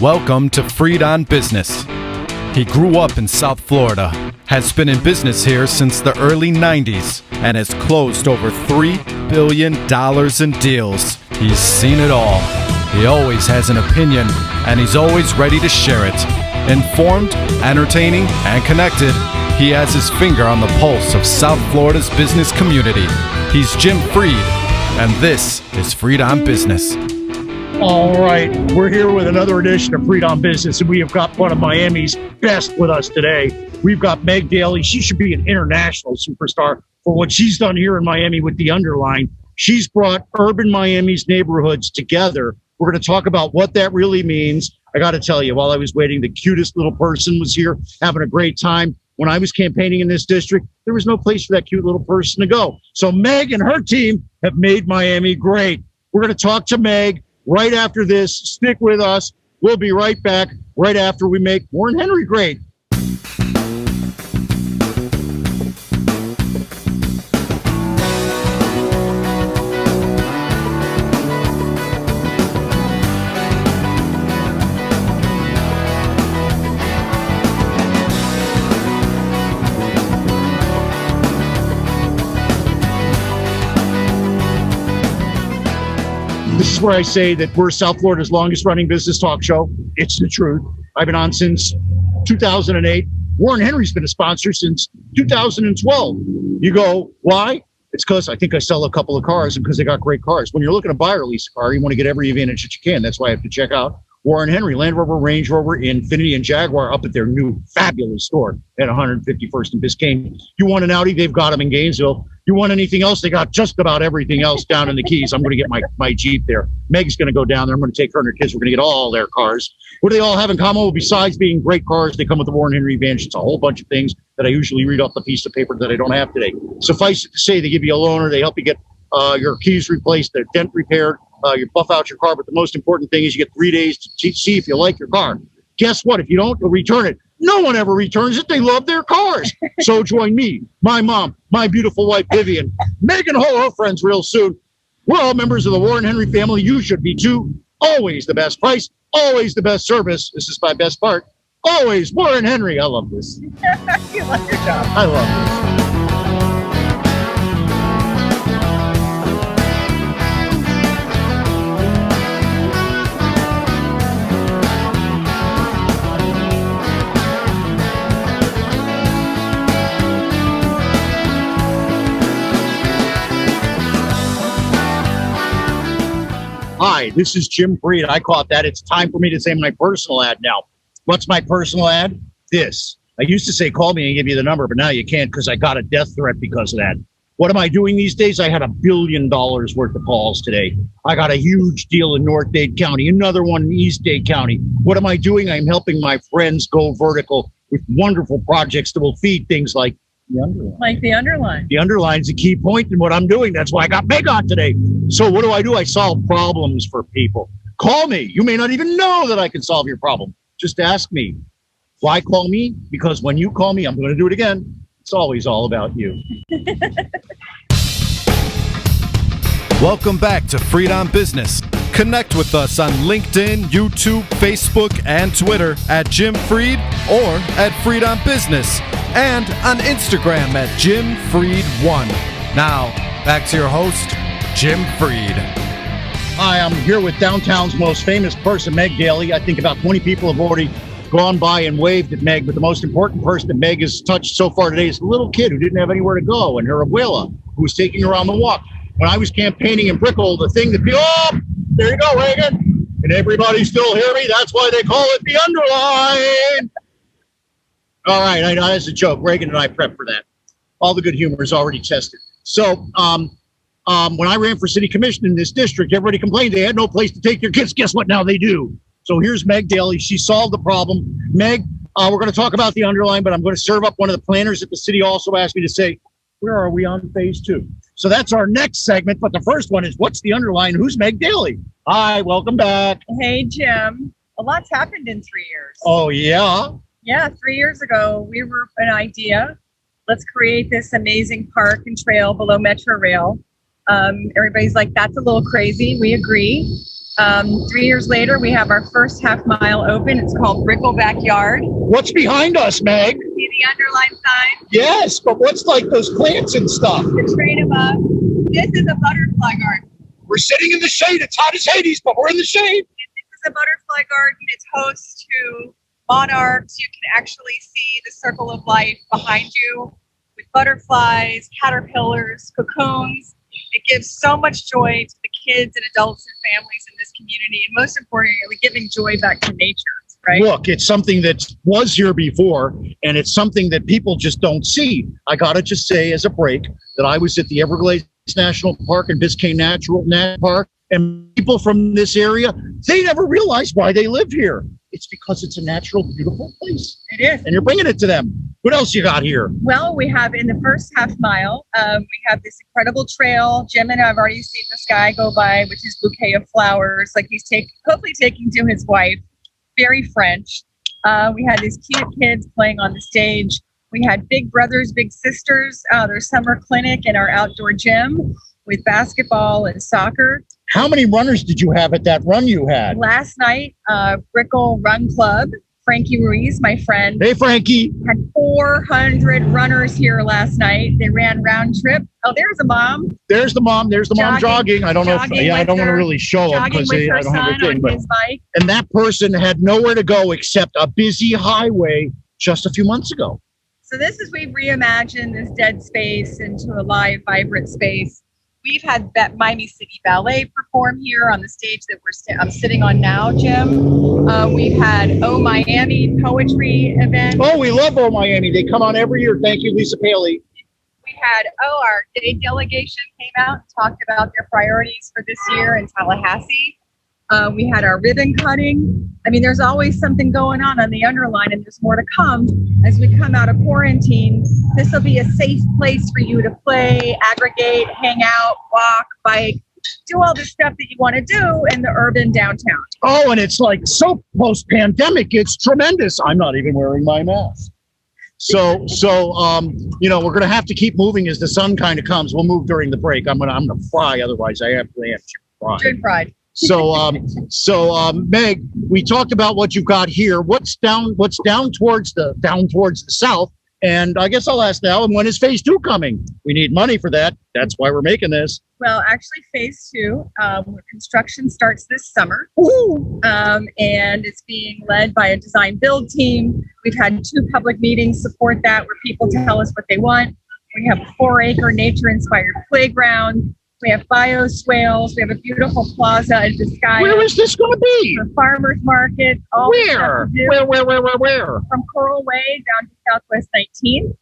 Welcome to Freed on Business. He grew up in South Florida, has been in business here since the early 90s, and has closed over $3 billion in deals. He's seen it all. He always has an opinion, and he's always ready to share it. Informed, entertaining, and connected, he has his finger on the pulse of South Florida's business community. He's Jim Freed, and this is Freed on Business. All right, we're here with another edition of Freed on Business, and we have got one of Miami's best with us today. We've got Meg Daly. She should be an international superstar for what she's done here in Miami with the Underline. She's brought urban Miami's neighborhoods together. We're going to talk about what that really means. I got to tell you, while I was waiting, the cutest little person was here having a great time. When I was campaigning in this district, there was no place for that cute little person to go. So Meg and her team have made Miami great. We're going to talk to Meg right after this. Stick with us. We'll be right back right after we make Warren Henry great. This is where I say that we're South Florida's longest running business talk show. It's the truth. I've been on since 2008. Warren Henry's been a sponsor since 2012. You go, why? It's because I think I sell a couple of cars and because they got great cars. When you're looking to buy or lease a car, you want to get every advantage that you can. That's why I have to check out Warren Henry, Land Rover, Range Rover, Infiniti, and Jaguar up at their new fabulous store at 151st and Biscayne. You want an Audi? They've got them in Gainesville. You want anything else? They got just about everything else down in the Keys. I'm going to get my Jeep there. Meg's going to go down there. I'm going to take her and her kids. We're going to get all their cars. What do they all have in common? Well, besides being great cars, they come with the Warren Henry advantage. It's a whole bunch of things that I usually read off the piece of paper that I don't have today. Suffice it to say, they give you a loaner. They help you get your keys replaced, their dent repaired, you buff out your car. But the most important thing is you get 3 days to see if you like your car. Guess what? If you don't, you'll return it. No one ever returns it. They love their cars. So join me, my mom, my beautiful wife, Vivian, Megan Ho, her friends real soon. We're all members of the Warren Henry family. You should be too. Always the best price, always the best service. This is my best part. Always Warren Henry. I love this. You love your job. I love this. Hi, this is Jim Freed. I caught that. It's time for me to say my personal ad now. What's my personal ad? This. I used to say, call me and give you the number, but now you can't because I got a death threat because of that. What am I doing these days? I had $1 billion worth of calls today. I got a huge deal in North Dade County, another one in East Dade County. What am I doing? I'm helping my friends go vertical with wonderful projects that will feed things like the Underline. Like the Underline. The Underline's a key point in what I'm doing. That's why I got Meg on today. So what do? I solve problems for people. Call me. You may not even know that I can solve your problem. Just ask me. Why call me? Because when you call me, I'm going to do it again. It's always all about you. Welcome back to Freed on Business. Connect with us on LinkedIn, YouTube, Facebook, and Twitter at Jim Freed or at Freed on Business, and on Instagram at Jim Freed1. Now, back to your host, Jim Freed. Hi, I'm here with downtown's most famous person, Meg Daly. I think about 20 people have already gone by and waved at Meg, but the most important person that Meg has touched so far today is a little kid who didn't have anywhere to go, and her abuela, who was taking her on the walk. When I was campaigning in Brickell, the thing that people, oh, there you go, Reagan. Can everybody still hear me? That's why they call it the Underline. All right, I know that's a joke. Reagan and I prepped for that. All the good humor is already tested. So when I ran for city commission in this district, everybody complained they had no place to take their kids. Guess what? Now they do. So here's Meg Daly. She solved the problem. Meg, we're going to talk about the Underline, but I'm going to serve up one of the planners at the city also asked me to say, where are we on phase 2? So that's our next segment. But the first one is, what's the Underline? Who's Meg Daly? Hi, welcome back. Hey, Jim. A lot's happened in 3 years. Oh, yeah? Yeah, 3 years ago, we were an idea. Let's create this amazing park and trail below Metrorail. Everybody's like, that's a little crazy. We agree. 3 years later, we have our first half mile open. It's called Brickle Backyard. What's behind us, Meg? See the underline sign? Yes, but what's like those plants and stuff? The train above. This is a butterfly garden. We're sitting in the shade. It's hot as Hades, but we're in the shade. This is a butterfly garden. It's host to monarchs. You can actually see the circle of life behind you with butterflies, caterpillars, cocoons. It gives so much joy to the kids and adults and families in this community. And most importantly, giving joy back to nature, right? Look, it's something that was here before, and it's something that people just don't see. I got to just say as a break that I was at the Everglades National Park and Biscayne Natural Park, and people from this area, they never realize why they live here. It's because it's a natural, beautiful place. It is. And you're bringing it to them. What else you got here? Well, we have in the first half mile, we have this incredible trail. Jim and I have already seen this guy go by with his bouquet of flowers, like he's hopefully taking to his wife. Very French. We had these cute kids playing on the stage. We had big brothers, big sisters, their summer clinic in our outdoor gym with basketball and soccer. How many runners did you have at that run you had? Last night, Brickle Run Club, Frankie Ruiz, my friend. Hey, Frankie. Had 400 runners here last night. They ran round trip. Oh, there's a mom. There's the mom. There's the mom jogging. I don't know if, I don't want to really show them because I don't have a thing. But, and that person had nowhere to go except a busy highway just a few months ago. So we've reimagined this dead space into a live, vibrant space. We've had Miami City Ballet perform here on the stage that I'm sitting on now, Jim. We've had Oh Miami poetry event. Oh, we love Oh Miami. They come on every year. Thank you, Lisa Paley. We had, our day delegation came out and talked about their priorities for this year in Tallahassee. We had our ribbon cutting. I mean, there's always something going on the Underline, and there's more to come as we come out of quarantine. This will be a safe place for you to play, aggregate, hang out, walk, bike, do all the stuff that you want to do in the urban downtown. Oh, and it's like so post-pandemic. It's tremendous. I'm not even wearing my mask. So we're going to have to keep moving as the sun kind of comes. We'll move during the break. I'm gonna fry. Otherwise, I have to fry. Good fried. So Meg, we talked about what you've got here. What's down towards the south? And I guess I'll ask now, and when is phase 2 coming? We need money for that. That's why we're making this. Well, actually, phase 2, construction starts this summer. And it's being led by a design build team. We've had 2 public meetings support that, where people tell us what they want. We have a 4-acre nature-inspired playground. We have bioswales. We have a beautiful plaza in Biscayne. Where is this going to be? The farmers market. Where? Where? From Coral Way down to Southwest 19th.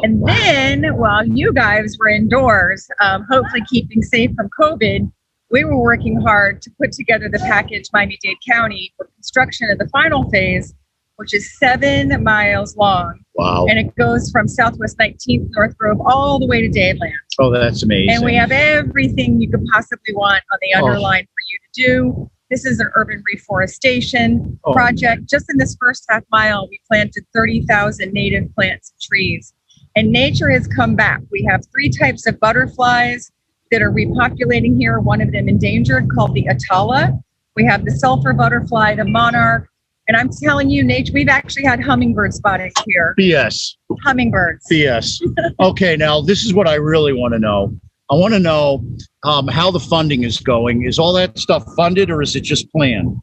And then, while you guys were indoors, hopefully keeping safe from COVID, we were working hard to put together the package Miami-Dade County for construction of the final phase, which is 7 miles long. Wow. And it goes from Southwest 19th, North Grove, all the way to Dadeland. Oh, that's amazing. And we have everything you could possibly want on the Underline for you to do. This is an urban reforestation project. Just in this first half mile, we planted 30,000 native plants and trees. And nature has come back. We have 3 types of butterflies that are repopulating here, one of them endangered, called the Atala. We have the sulfur butterfly, the monarch. And I'm telling you, nature, we've actually had hummingbird spotting here. BS. Hummingbirds. BS. Okay, now this is what I really want to know. I want to know how the funding is going. Is all that stuff funded, or is it just planned?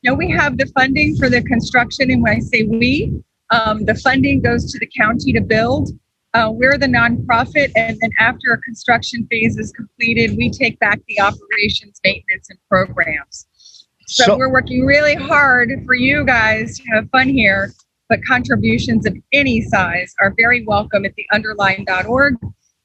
No, we have the funding for the construction. And when I say we, the funding goes to the county to build. We're the nonprofit. And then after a construction phase is completed, we take back the operations, maintenance, and programs. So we're working really hard for you guys to have fun here, but contributions of any size are very welcome at theunderline.org,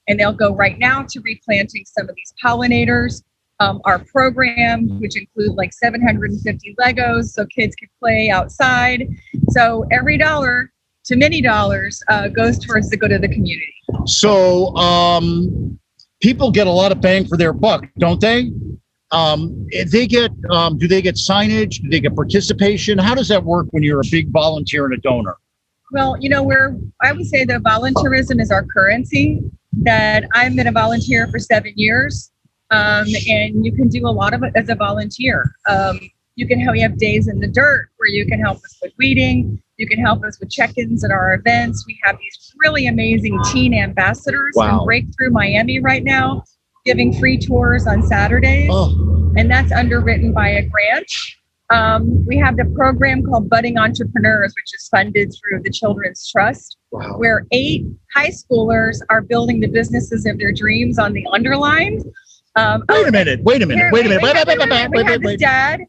and they'll go right now to replanting some of these pollinators. Our program, which include like 750 Legos so kids can play outside. So every dollar to many dollars goes towards the good of the community. So people get a lot of bang for their buck, don't they? Do they get signage? Do they get participation? How does that work when you're a big volunteer and a donor? Well, I would say that volunteerism is our currency, that I've been a volunteer for 7 years. And you can do a lot of it as a volunteer. We have days in the dirt where you can help us with weeding. You can help us with check-ins at our events. We have these really amazing teen ambassadors in Breakthrough Miami right now, giving free tours on Saturdays. And that's underwritten by a grant. We have the program called Budding Entrepreneurs, which is funded through the Children's Trust, where 8 high schoolers are building the businesses of their dreams on the Underline. Wait a minute. We have this dad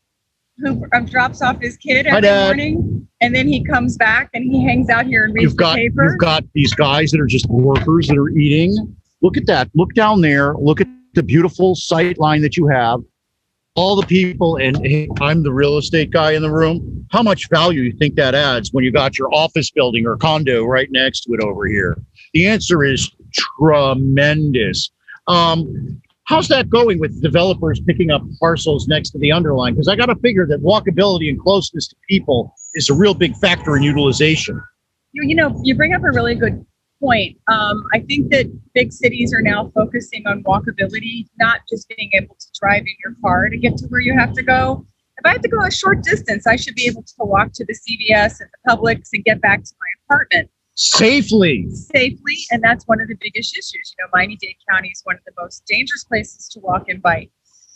who drops off his kid every morning, and then he comes back and he hangs out here and reads the paper. You've got these guys that are just workers that are eating. Look at that. Look down there. Look at the beautiful sight line that you have. All the people, and hey, I'm the real estate guy in the room. How much value you think that adds when you got your office building or condo right next to it over here? The answer is tremendous. How's that going with developers picking up parcels next to the Underline? Because I got to figure that walkability and closeness to people is a real big factor in utilization. You bring up a really good point. I think that big cities are now focusing on walkability, not just being able to drive in your car to get to where you have to go. If I have to go a short distance, I should be able to walk to the CVS and the Publix and get back to my apartment. Safely. And that's one of the biggest issues. Miami-Dade County is one of the most dangerous places to walk and bike.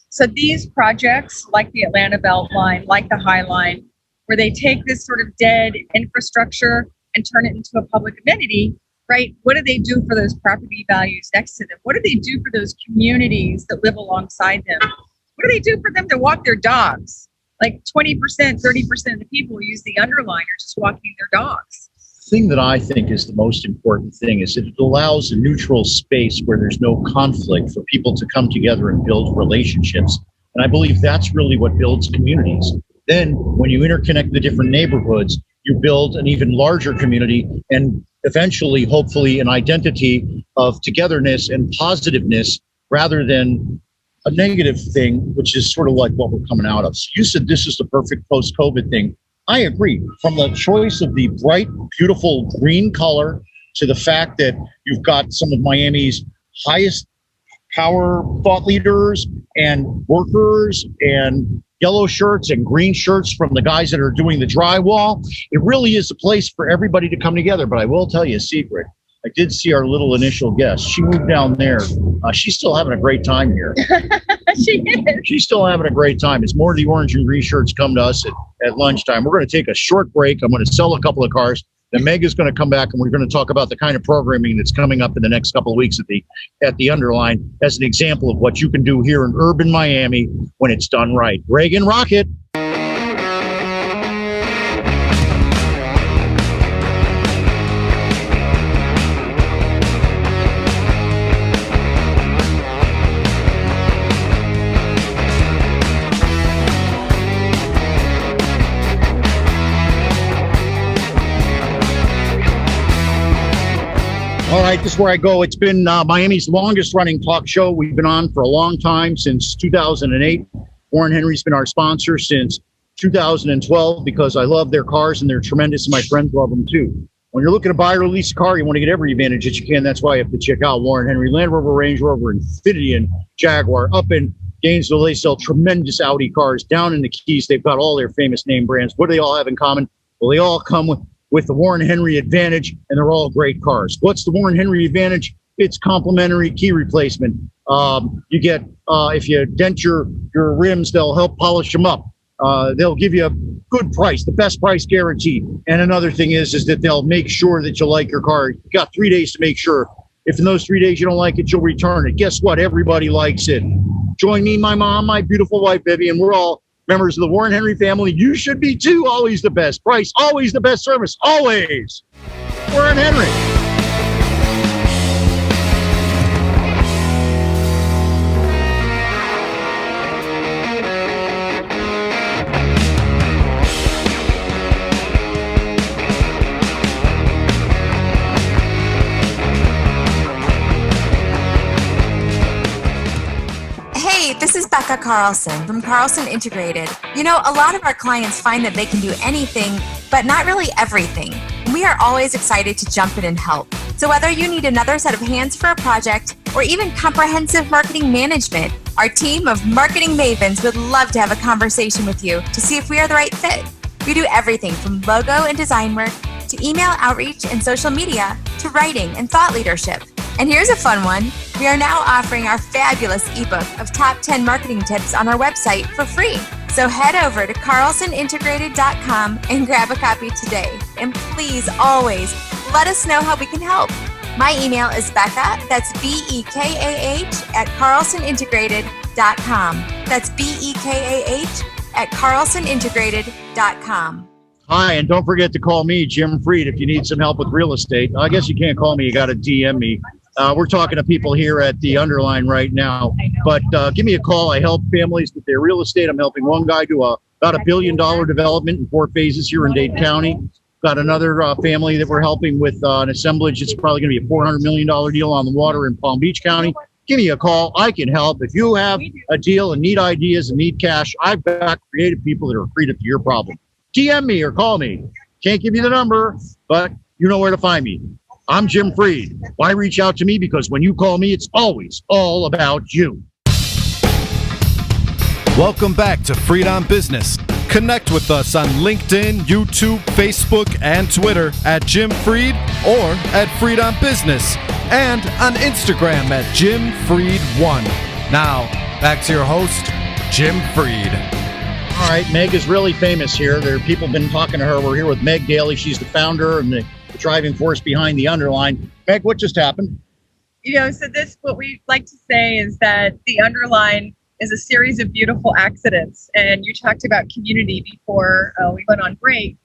So these projects, like the Atlanta Beltline, like the High Line, where they take this sort of dead infrastructure and turn it into a public amenity, right? What do they do for those property values next to them? What do they do for those communities that live alongside them? What do they do for them to walk their dogs? Like 20%, 30% of the people who use the Underline are just walking their dogs. Thing that I think is the most important thing is that it allows a neutral space where there's no conflict for people to come together and build relationships. And I believe that's really what builds communities. Then when you interconnect the different neighborhoods, you build an even larger community and eventually, hopefully, an identity of togetherness and positiveness rather than a negative thing, which is sort of like what we're coming out of. So you said this is the perfect post-COVID thing. I agree. From the choice of the bright, beautiful green color to the fact that you've got some of Miami's highest power thought leaders and workers and yellow shirts and green shirts from the guys that are doing the drywall. It really is a place for everybody to come together. But I will tell you a secret. I did see our little initial guest. She moved down there. She's still having a great time here. She is. She's still having a great time. As more of the orange and green shirts come to us at lunchtime, we're going to take a short break. I'm going to sell a couple of cars. Then Meg is going to come back and we're going to talk about the kind of programming that's coming up in the next couple of weeks at the Underline as an example of what you can do here in urban Miami when it's done right. Reagan, rocket. All right, this is where I go. It's been Miami's longest running talk show. We've been on for a long time, since 2008. Warren Henry's been our sponsor since 2012 because I love their cars and they're tremendous and my friends love them too. When you're looking to buy or lease a car, you want to get every advantage that you can. That's why you have to check out Warren Henry, Land Rover, Range Rover, Infiniti, and Jaguar. Up in Gainesville, they sell tremendous Audi cars. Down in the Keys, they've got all their famous name brands. What do they all have in common? Well, they all come with the Warren Henry Advantage, and they're all great cars. What's the Warren Henry Advantage? It's complimentary key replacement. You get, if you dent your rims, they'll help polish them up. They'll give you a good price, the best price guarantee. And another thing is that they'll make sure that you like your car. You got 3 days to make sure. If in those 3 days you don't like it, you'll return it. Guess what? Everybody likes it. Join me, my mom, my beautiful wife, Vivian. We're all members of the Warren Henry family. You should be too. Always the best price, always the best service, always. Warren Henry. This is Becca Carlson from Carlson Integrated. You know, a lot of our clients find that they can do anything, but not really everything. We are always excited to jump in and help. So whether you need another set of hands for a project or even comprehensive marketing management, our team of marketing mavens would love to have a conversation with you to see if we are the right fit. We do everything from logo and design work to email outreach and social media to writing and thought leadership. And here's a fun one. We are now offering our fabulous ebook of top 10 marketing tips on our website for free. So head over to carlsonintegrated.com and grab a copy today. And please always let us know how we can help. My email is Becca, that's BEKAH at carlsonintegrated.com. That's BEKAH at carlsonintegrated.com. Hi, and don't forget to call me, Jim Freed, if you need some help with real estate. I guess you can't call me. You got to DM me. We're talking to people here at the Underline right now. But give me a call. I help families with their real estate. I'm helping one guy do about $1 billion development in 4 phases here in Dade County. Got another family that we're helping with an assemblage. It's probably going to be a $400 million deal on the water in Palm Beach County. Give me a call. I can help. If you have a deal and need ideas and need cash, I've got creative people that are creative to your problem. DM me or call me. Can't give you the number, but you know where to find me. I'm Jim Freed. Why reach out to me? Because when you call me, it's always all about you. Welcome back to Freed on Business. Connect with us on LinkedIn, YouTube, Facebook, and Twitter at Jim Freed or at Freed on Business, and on Instagram at Jim Freed1. Now, back to your host, Jim Freed. All right, Meg is really famous here. There are people been talking to her. We're here with Meg Daly. She's the founder and the driving force behind the Underline. Meg, what just happened? So what we like to say is that the Underline is a series of beautiful accidents. And you talked about community before we went on break.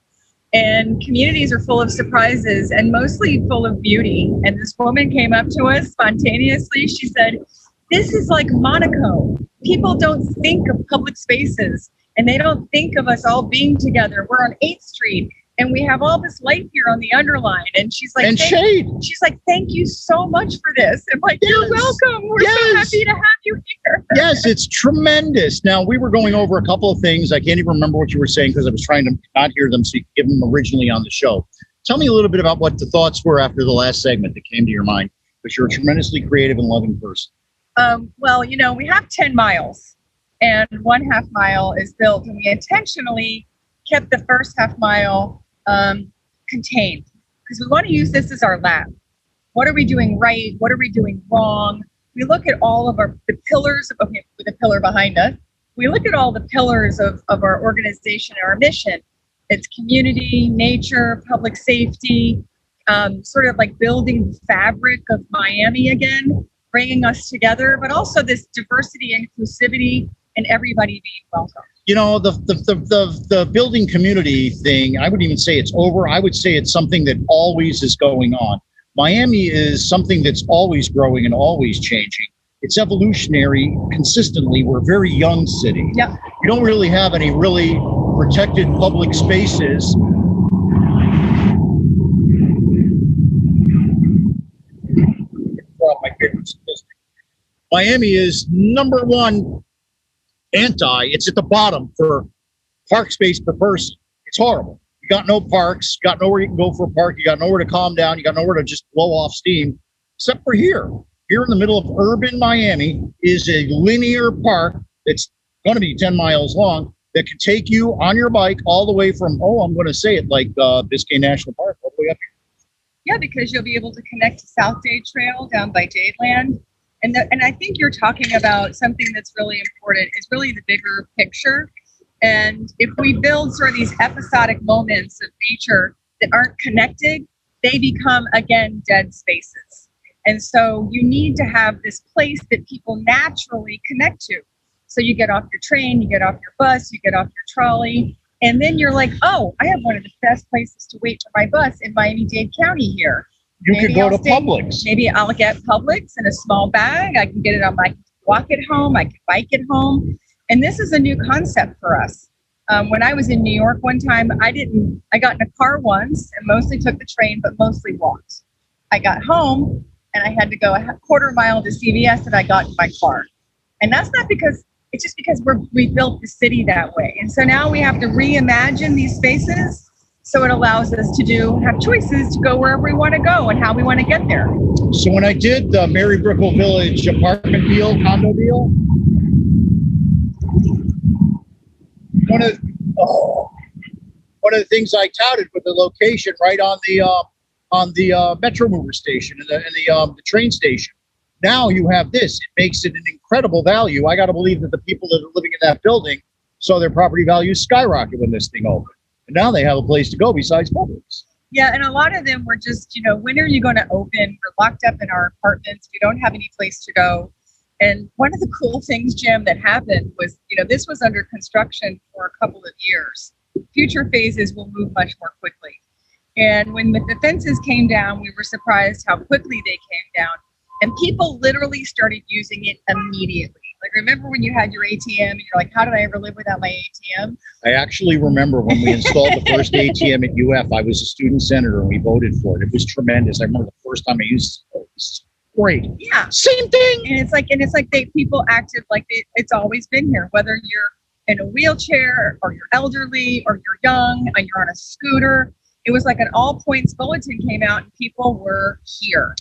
And communities are full of surprises and mostly full of beauty. And this woman came up to us spontaneously. She said, "This is like Monaco. People don't think of public spaces. And they don't think of us all being together. We're on 8th Street, and we have all this light here on the Underline." And she's like, shade. She's like, "Thank you so much for this." I'm like, "You're welcome. We're so happy to have you here." Yes, it's tremendous. Now, we were going over a couple of things. I can't even remember what you were saying because I was trying to not hear them so you could give them originally on the show. Tell me a little bit about what the thoughts were after the last segment that came to your mind, because you're a tremendously creative and loving person. Well, we have 10 miles. And 1/2 mile is built, and we intentionally kept the first 1/2 mile contained because we want to use this as our lab. What are we doing right? What are we doing wrong? We look at all of the pillars with the pillar behind us. We look at all the pillars of our organization and our mission. It's community, nature, public safety, sort of like building the fabric of Miami again, bringing us together, but also this diversity, inclusivity, and everybody being welcome. The building community thing, I wouldn't even say it's over. I would say it's something that always is going on. Miami is something that's always growing and always changing. It's evolutionary consistently. We're a very young city. Yeah. You don't really have any really protected public spaces. My favorite statistic. Miami is number one it's at the bottom for park space per person. It's horrible. You got no parks, you got nowhere you can go for a park, you got nowhere to calm down, you got nowhere to just blow off steam, except for here. Here in the middle of urban Miami is a linear park that's going to be 10 miles long that can take you on your bike all the way from, I'm going to say it like Biscayne National Park, all the way up here. Yeah, because you'll be able to connect to Soundstage Trail down by Dadeland. And I think you're talking about something that's really important. It's really the bigger picture. And if we build sort of these episodic moments of nature that aren't connected, they become, again, dead spaces. And so you need to have this place that people naturally connect to. So you get off your train, you get off your bus, you get off your trolley, and then you're like, I have one of the best places to wait for my bus in Miami-Dade County here. You could go to Publix. Maybe I'll get Publix in a small bag. I can get it on my walk at home. I can bike at home. And this is a new concept for us. When I was in New York one time, I got in a car once and mostly took the train, but mostly walked. I got home and I had to go a 1/4 mile to CVS and I got in my car. And that's not because, it's just because we built the city that way. And so now we have to reimagine these spaces So it allows us to have choices to go wherever we want to go and how we want to get there. So when I did the Mary Brickell Village apartment deal, condo deal, one of the things I touted was the location right on the Metro Mover station and the train station. Now you have this. It makes it an incredible value. I got to believe that the people that are living in that building saw their property values skyrocket when this thing opened. And now they have a place to go besides Publix. Yeah, and a lot of them were just, when are you going to open? We're locked up in our apartments. We don't have any place to go. And one of the cool things, Jim, that happened was, this was under construction for a couple of years. Future phases will move much more quickly. And when the fences came down, we were surprised how quickly they came down. And people literally started using it immediately. Like, remember when you had your ATM and you're like, how did I ever live without my ATM? I actually remember when we installed the first ATM at UF, I was a student senator and we voted for it. It was tremendous. I remember the first time I used it. It was great. Yeah. Same thing. And it's like people acted like it's always been here, whether you're in a wheelchair or you're elderly or you're young and you're on a scooter. It was like an all points bulletin came out and people were here.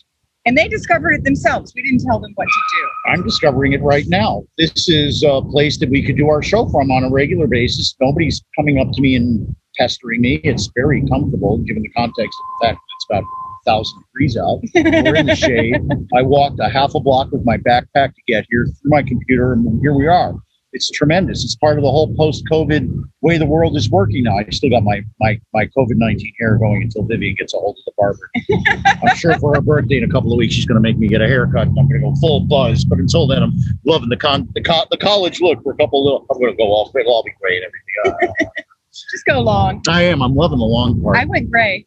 And they discovered it themselves. We didn't tell them what to do. I'm discovering it right now. This is a place that we could do our show from on a regular basis. Nobody's coming up to me and pestering me. It's very comfortable, given the context of the fact that it's about 1,000 degrees out. We're in the shade. I walked a half a block with my backpack to get here, through my computer, and here we are. It's tremendous. It's part of the whole post-COVID way the world is working now. I still got my COVID-19 hair going until Vivian gets a hold of the barber. I'm sure for her birthday in a couple of weeks, she's going to make me get a haircut, and I'm going to go full buzz. But until then, I'm loving the college look for a couple of I'm going to go off. It'll all be great and everything. Just go long. I am. I'm loving the long part. I went gray.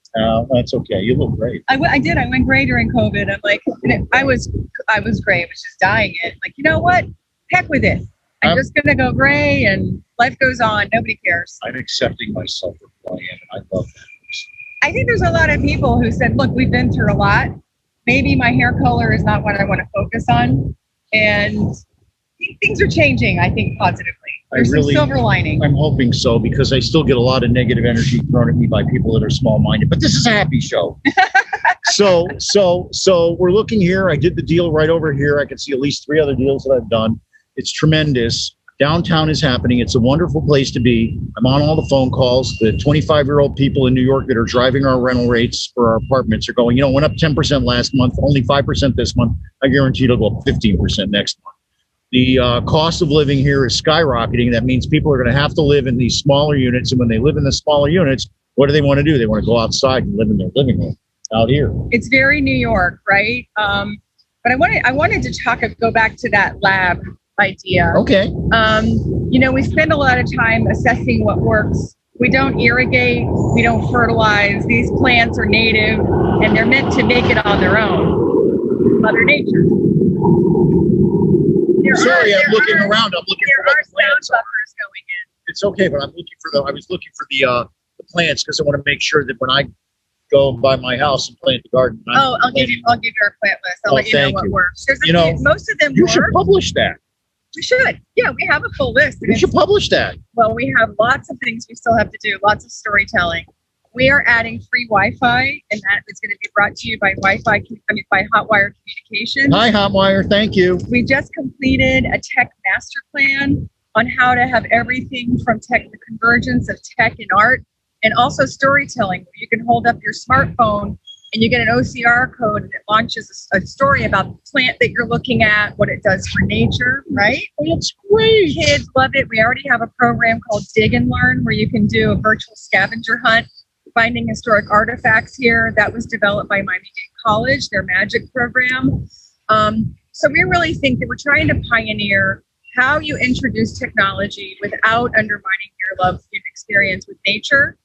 That's okay. You look great. I did. I went gray during COVID. I'm like, I was gray. I was just dying it. Like, you know what? Heck with it. I'm just going to go gray and life goes on. Nobody cares. I'm accepting myself for who I am, and I love that. I think there's a lot of people who said, look, we've been through a lot. Maybe my hair color is not what I want to focus on. And things are changing, I think, positively. There's some silver lining. I'm hoping so, because I still get a lot of negative energy thrown at me by people that are small-minded. But this is a happy show. So we're looking here. I did the deal right over here. I can see at least 3 other deals that I've done. It's tremendous. Downtown is happening. It's a wonderful place to be. I'm on all the phone calls. The 25-year-old people in New York that are driving our rental rates for our apartments are going, went up 10% last month, only 5% this month. I guarantee it'll go up 15% next month. The cost of living here is skyrocketing. That means people are going to have to live in these smaller units. And when they live in the smaller units, what do they want to do? They want to go outside and live in their living room out here. It's very New York, right? But I wanted to go back to that lab idea. Okay. We spend a lot of time assessing what works. We don't irrigate, we don't fertilize. These plants are native and they're meant to make it on their own. Mother Nature. I'm looking around. I'm looking for the plants. Sound buffers going in. It's okay, but I was looking for the plants because I want to make sure that when I go by my house and plant the garden. I'll give you our plant list. I'll let you know what works. Most of them you should publish that. We should. Yeah, we have a full list. We should publish that. Well, we have lots of things we still have to do, lots of storytelling. We are adding free Wi-Fi, and that is going to be brought to you by by Hotwire Communications. Hi, Hotwire. Thank you. We just completed a tech master plan on how to have everything from the convergence of tech and art, and also storytelling, where you can hold up your smartphone and you get an OCR code and it launches a story about the plant that you're looking at, what it does for nature, right? It's great. Kids love it. We already have a program called Dig and Learn where you can do a virtual scavenger hunt, finding historic artifacts here. That was developed by Miami-Dade College, their magic program. So we really think that we're trying to pioneer how you introduce technology without undermining your love and experience with nature.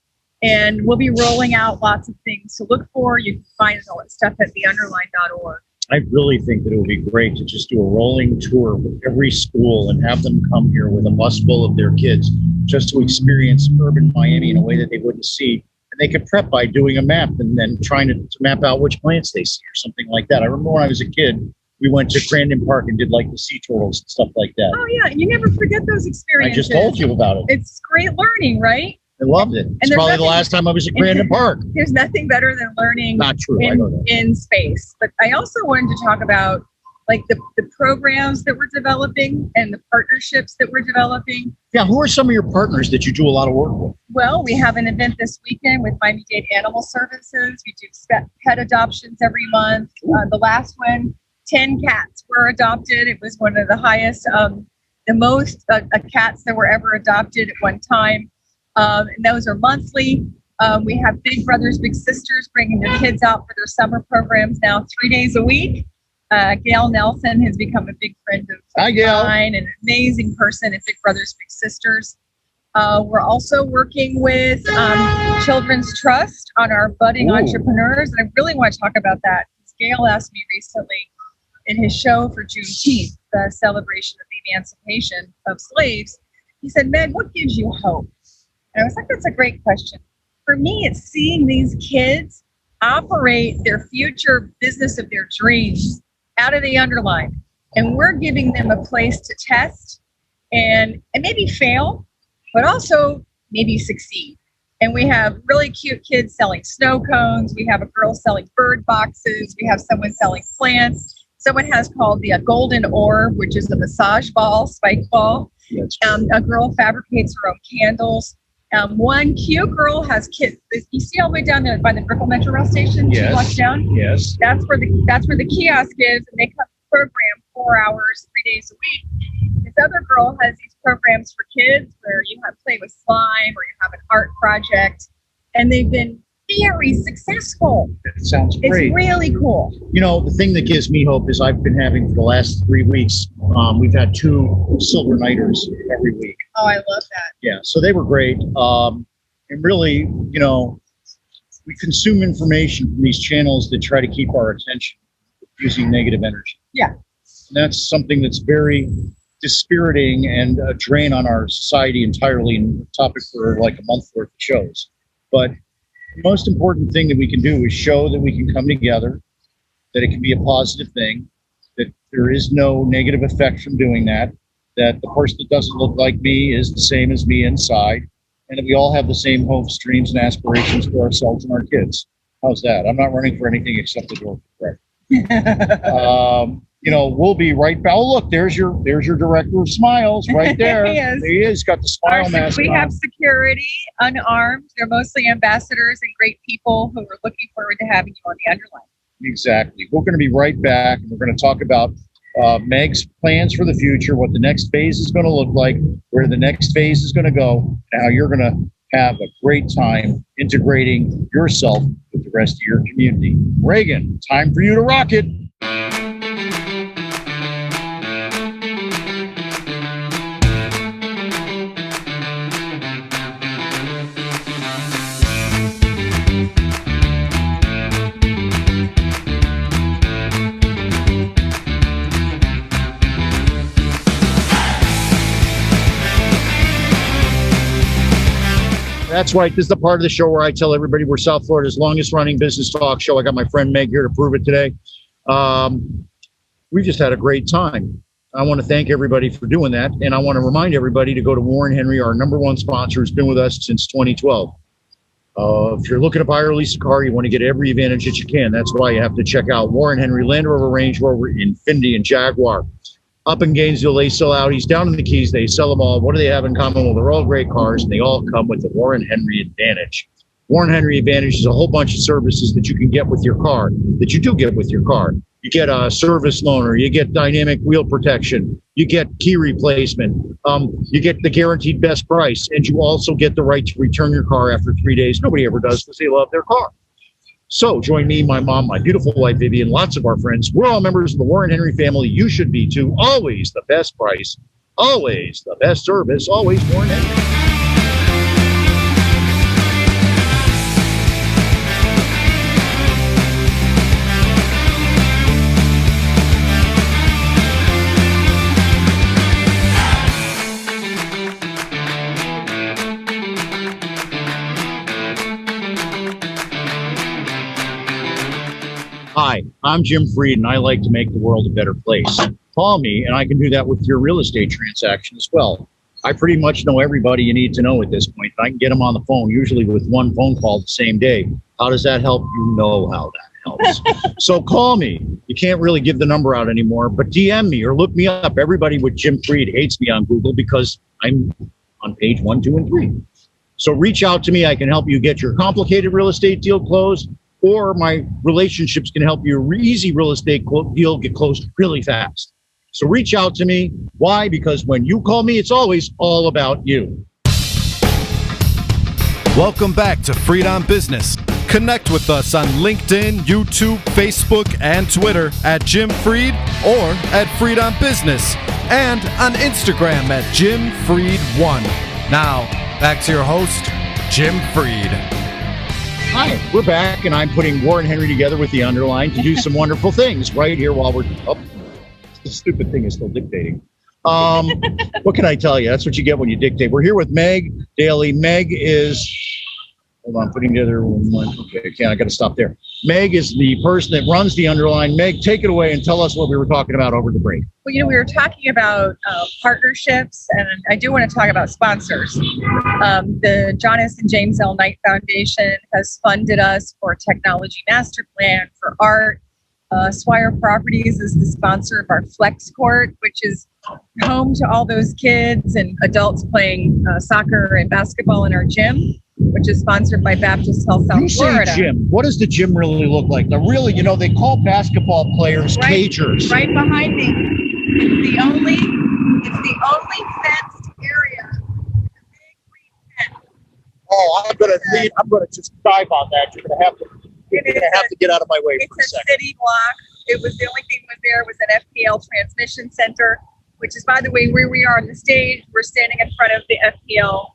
And we'll be rolling out lots of things to look for. You can find all that stuff at theunderline.org. I really think that it would be great to just do a rolling tour with every school and have them come here with a bus full of their kids just to experience urban Miami in a way that they wouldn't see. And they could prep by doing a map and then trying to map out which plants they see or something like that. I remember when I was a kid, we went to Crandon Park and did like the sea turtles and stuff like that. Oh, yeah. You never forget those experiences. I just told you about it. It's great learning, right? I loved it. It's probably the last time I was at Grandin Park. There's nothing better than learning Not true. I know that. in space. But I also wanted to talk about like the programs that we're developing and the partnerships that we're developing. Yeah, who are some of your partners that you do a lot of work with? Well, we have an event this weekend with Miami-Dade Animal Services. We do pet adoptions every month. The last one, 10 cats were adopted. It was one of the highest, the most cats that were ever adopted at one time. And those are monthly. We have Big Brothers, Big Sisters bringing their kids out for their summer programs now 3 days a week. Gail Nelson has become a big friend of mine, an amazing person at Big Brothers Big Sisters. We're also working with Children's Trust on our budding entrepreneurs, and I really want to talk about that. Gail asked me recently in his show for Juneteenth, the celebration of the emancipation of slaves. He said, "Meg, what gives you hope?" And I was like, "That's a great question." For me, it's seeing these kids operate their future business of their dreams out of the Underline. And we're giving them a place to test and maybe fail, but also maybe succeed. And we have really cute kids selling snow cones. We have a girl selling bird boxes. We have someone selling plants. Someone has called the golden orb, which is a massage ball, spike ball. A girl fabricates her own candles. One cute girl has kids. You see all the way down there by the Brickell Metrorail station, 2 blocks down? Yes. That's where the kiosk is, and they come to the program 4 hours, 3 days a week. This other girl has these programs for kids where you have play with slime or you have an art project, and they've been very successful. It sounds great. It's really cool. You know, the thing that gives me hope is I've been having for the last 3 weeks, we've had 2 silver nighters every week. Oh, I love that. Yeah, so they were great. And really, you know, we consume information from these channels that try to keep our attention using negative energy. Yeah. And that's something that's very dispiriting and a drain on our society entirely, and a topic for like a month worth of shows. But the most important thing that we can do is show that we can come together, that it can be a positive thing, that there is no negative effect from doing that, that the person that doesn't look like me is the same as me inside, and that we all have the same hopes, dreams, and aspirations for ourselves and our kids. How's that? I'm not running for anything except the door for correct. You know, we'll be right back. Oh, look, there's your director of smiles right there. There he is, got the smile mask We on. have security, unarmed. They're mostly ambassadors and great people who are looking forward to having you on the Underline. Exactly. We're going to be right back, and we're going to talk about Meg's plans for the future, what the next phase is going to look like, where the next phase is going to go, and how you're going to have a great time integrating yourself with the rest of your community. Reagan, time for you to rock it. That's right. This is the part of the show where I tell everybody we're South Florida's longest running business talk show. I got my friend Meg here to prove it today. We just had a great time. I want to thank everybody for doing that. And I want to remind everybody to go to Warren Henry, our #1 sponsor, who's been with us since 2012. If you're looking to buy or lease a car, you want to get every advantage that you can. That's why you have to check out Warren Henry, Land Rover, Range Rover, Infiniti, and Jaguar. Up in Gainesville, they sell Audis. Down in the Keys, they sell them all. What do they have in common? Well, they're all great cars, and they all come with the Warren Henry Advantage. Warren Henry Advantage is a whole bunch of services that you can get with your car, that you do get with your car. You get a service loaner, you get dynamic wheel protection, you get key replacement, you get the guaranteed best price, and you also get the right to return your car after 3 days. Nobody ever does because they love their car. So join me, my mom, my beautiful wife, Vivian, lots of our friends. We're all members of the Warren Henry family. You should be too. Always the best price, always the best service, always Warren Henry. Hi, I'm Jim Freed, and I like to make the world a better place. Call me, and I can do that with your real estate transaction as well. I pretty much know everybody you need to know at this point. I can get them on the phone, usually with one phone call the same day. How does that help? You know how that helps. So call me. You can't really give the number out anymore, but DM me or look me up. Everybody with Jim Freed hates me on Google because I'm on page 1, 2, and 3. So reach out to me. I can help you get your complicated real estate deal closed, or my relationships can help your easy real estate deal get closed really fast. So reach out to me. Why? Because when you call me, it's always all about you. Welcome back to Freed on Business. Connect with us on LinkedIn, YouTube, Facebook, and Twitter at Jim Freed or at Freed on Business, and on Instagram at Jim Freed1. Now, back to your host, Jim Freed. Hi, we're back, and I'm putting Warren Henry together with the Underline to do some wonderful things right here while we're up. The stupid thing is still dictating. What can I tell you? That's what you get when you dictate. We're here with Meg Daly. Meg is, hold on, putting together one. Okay, I got to stop there. Meg is the person that runs the Underline. Meg, take it away and tell us what we were talking about over the break. Well, we were talking about partnerships, and I do want to talk about sponsors. The John S. and James L. Knight Foundation has funded us for Technology Master Plan, for art. Swire Properties is the sponsor of our Flex Court, which is home to all those kids and adults playing soccer and basketball in our gym, which is sponsored by Baptist Health South Florida. Say gym. What does the gym really look like? Now, really, they call basketball players cagers. Right behind me. It's the only fenced area. Big green fence. Oh, I'm gonna just dive on that. You're gonna have to get out of my way for a second. It's a city block. It was the only thing was an FPL transmission center, which is, by the way, where we are on the stage. We're standing in front of the FPL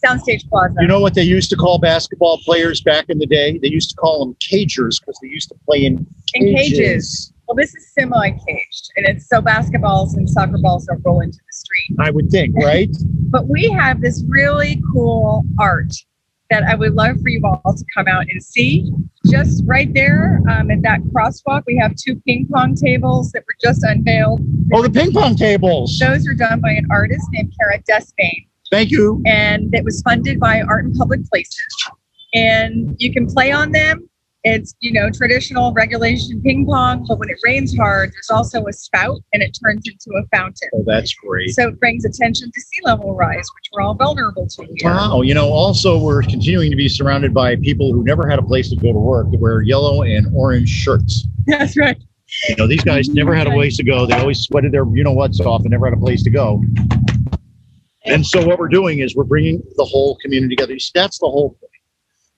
Soundstage Plaza. You know what they used to call basketball players back in the day? They used to call them cagers because they used to play in cages. Well, this is semi-caged, and it's so basketballs and soccer balls don't roll into the street. I would think, right? But we have this really cool art that I would love for you all to come out and see. Just right there at that crosswalk, we have 2 ping pong tables that were just unveiled. Oh, the ping pong tables. Those are done by an artist named Kara Despain. Thank you. And it was funded by Art in Public Places. And you can play on them. It's, traditional regulation ping pong, but when it rains hard, there's also a spout and it turns into a fountain. Oh, that's great. So it brings attention to sea level rise, which we're all vulnerable to here. Wow. Also, we're continuing to be surrounded by people who never had a place to go to work that wear yellow and orange shirts. That's right. These guys never had a place to go. They always sweated their what's off and never had a place to go. And so what we're doing is we're bringing the whole community together. You see, that's the whole point.